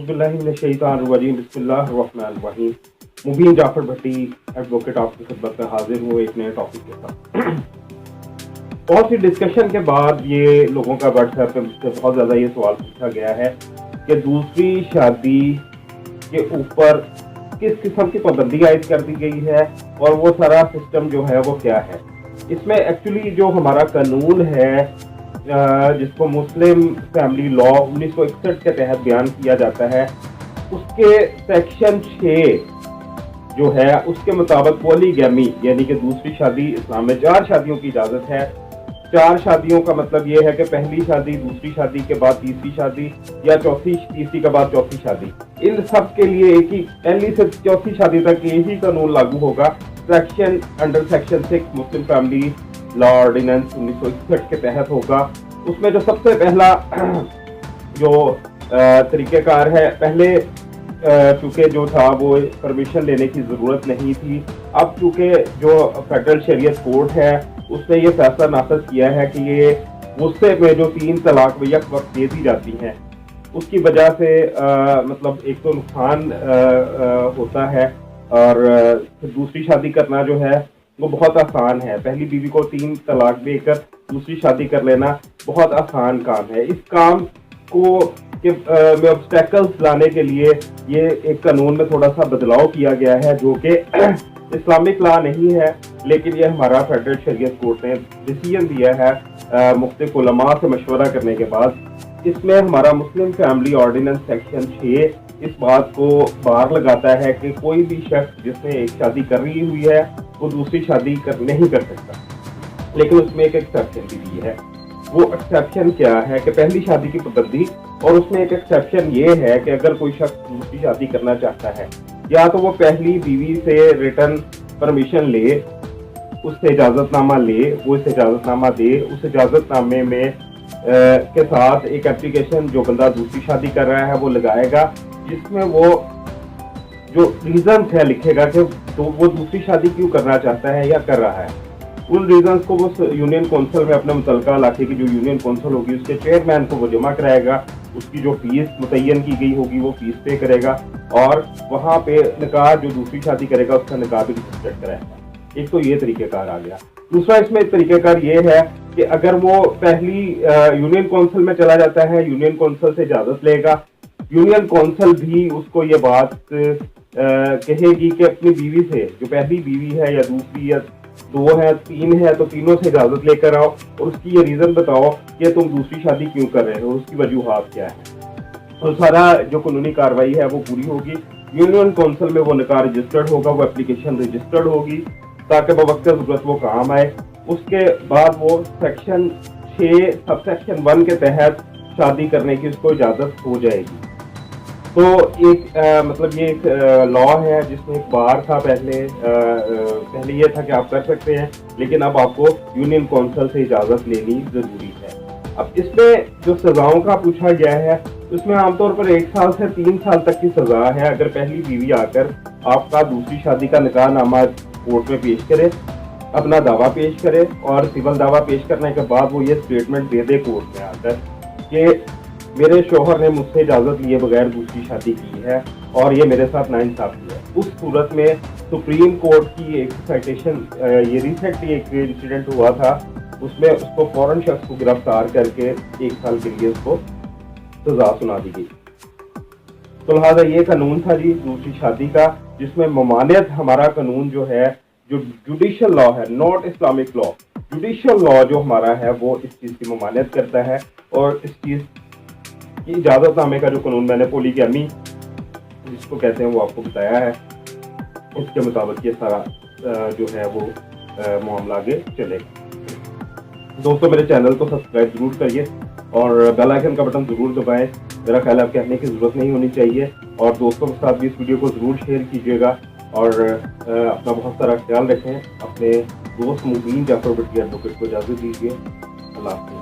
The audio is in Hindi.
औज़ुबिल्लाहिमिनश्शैतानिर्रजीम बिस्मिल्लाहिर्रहमानिर्रहीम। मुबीन जाफर भट्टी एडवोकेट आपकी खिदमत में हाजिर हुए एक नए टॉपिक के साथ। बहुत सी डिस्कशन के बाद ये लोगों का व्हाट्सएप पे मुझसे बहुत ज़्यादा ये सवाल पूछा गया है कि दूसरी शादी के ऊपर किस किस्म की पाबंदी आयद कर दी गई है और वो सारा सिस्टम जो है वो क्या है। इसमें एक्चुअली जो हमारा कानून है जिसको मुस्लिम फैमिली लॉ 1961 के तहत बयान किया जाता है, उसके सेक्शन 6 जो है उसके मुताबिक पॉलीगैमी यानी कि दूसरी शादी इस्लाम में 4 शादियों की इजाज़त है। 4 शादियों का मतलब ये है कि पहली शादी, दूसरी शादी के बाद तीसरी शादी या तीसरी के बाद चौथी शादी, इन सब के लिए एक ही पहली से चौथी शादी तक यही कानून लागू होगा। Under section 6 Muslim family law ordinance 1961 के तहत होगा। उसमें जो सबसे पहला जो तरीक़ेकार है, पहले चूँकि जो था वो परमिशन लेने की ज़रूरत नहीं थी। अब चूँकि जो फेडरल शरीयत कोर्ट है उसने ये फैसला नाफिज किया है कि ये गुस्से में जो 3 तलाक यक वक्त दे दी जाती हैं उसकी वजह से मतलब एक तो नुकसान होता है और दूसरी शादी करना जो है वो बहुत आसान है। पहली बीवी को 3 तलाक देकर दूसरी शादी कर लेना बहुत आसान काम है। इस काम को में ऑब्स्टेकल्स लाने के लिए ये एक कानून में थोड़ा सा बदलाव किया गया है जो कि इस्लामिक लॉ नहीं है, लेकिन ये हमारा फेडरल शरीयत कोर्ट ने डिसीजन दिया है मुख्तलिफ उलमा से मशवरा करने के बाद। इसमें हमारा मुस्लिम फैमिली ऑर्डिनेंस सेक्शन 6 इस बात को बाहर लगाता है कि कोई भी शख्स जिसने एक शादी कर ली हुई है वो दूसरी शादी नहीं कर सकता, लेकिन उसमें एक एक्सेप्शन भी दी है। वो एक्सेप्शन क्या है कि पहली शादी की पाबंदी, और उसमें एक एक्सेप्शन ये है कि अगर कोई शख्स दूसरी शादी करना चाहता है या तो वो पहली बीवी से रिटर्न परमिशन ले, उससे इजाज़तनामा ले, वो इस इजाज़तनामा दे, उस इजाज़तनामे में के साथ एक एप्लीकेशन जो बंदा दूसरी शादी कर रहा है वो लगाएगा, जिसमें वो जो रीजंस है लिखेगा कि तो वो दूसरी शादी क्यों करना चाहता है या कर रहा है। उन रीजंस को वो यूनियन कौंसिल में अपने मुतलका इलाके की जो यूनियन कौंसिल होगी उसके चेयरमैन को वो जमा कराएगा। उसकी जो फीस मुतय्यन की गई होगी वो फीस पे करेगा और वहाँ पे निकाह जो दूसरी शादी करेगा उसका निकाह भी रजिस्टर्ड कराएगा। एक तो ये तरीक़ेकार आ गया। दूसरा इसमें तरीक़ेकार ये है कि अगर वो पहली यूनियन कौंसिल में चला जाता है, यूनियन कौंसिल से इजाज़त लेगा, यूनियन कौंसिल भी उसको ये बात कहेगी कि अपनी बीवी से, जो पहली बीवी है या दूसरी या 2 है 3 है, तो तीनों से इजाज़त लेकर आओ और उसकी ये रीज़न बताओ कि तुम दूसरी शादी क्यों कर रहे हो, उसकी वजूहात क्या है। तो सारा जो कानूनी कार्रवाई है वो पूरी होगी। यूनियन कौंसिल में वो निकाह रजिस्टर्ड होगा, वो एप्लीकेशन रजिस्टर्ड होगी ताकि बवक्त ज़रूरत वो काम आए। उसके बाद वो सेक्शन 6 सब सेक्शन 1 के तहत शादी करने की उसको इजाज़त हो जाएगी। तो एक मतलब ये एक लॉ है जिसमें एक बार था पहले ये था कि आप कर सकते हैं, लेकिन अब आपको यूनियन कौंसिल से इजाज़त लेनी ज़रूरी है। अब इसमें जो सज़ाओं का पूछा गया है उसमें आमतौर पर 1 साल से 3 साल तक की सज़ा है अगर पहली बीवी आकर आपका दूसरी शादी का निकाहनामा कोर्ट में पेश करे, अपना दावा पेश करे और सिविल दावा पेश करने के बाद वो ये स्टेटमेंट दे दे कोर्ट में आकर कि मेरे शोहर ने मुझसे इजाज़त लिए बगैर दूसरी शादी की है और ये मेरे साथ नाइंसाफ़ी है। उस सूरत में सुप्रीम कोर्ट की एक साइटेशन, ये रिसेंटली एक इंसिडेंट हुआ था, उसमें उसको फौरन शख्स को गिरफ्तार करके 1 साल के लिए उसको सज़ा सुना दी गई। तो लिहाजा ये कानून था जी दूसरी शादी का, जिसमें ममानियत हमारा कानून जो है, जो जुडिशल लॉ है, not Islamic law, judicial law जो हमारा है वो इस चीज़ की ममानियत करता है। और इस चीज़ की इजाज़तनामे का जो कानून मैंने पॉलीगैमी जिसको कहते हैं वो आपको बताया है, उसके मुताबिक ये सारा जो है वो मामला आगे चलेगा। दोस्तों मेरे चैनल को सब्सक्राइब जरूर करिए और बेल आइकन का बटन जरूर दबाएं। मेरा ख्याल है कहने की ज़रूरत नहीं होनी चाहिए, और दोस्तों के साथ भी इस वीडियो को ज़रूर शेयर कीजिएगा और अपना बहुत सारा ख्याल रखें। अपने दोस्त मुबीन जाफर भट्टी एडवोकेट को इजाज़त दीजिए। अल्लाह हाफ़िज़।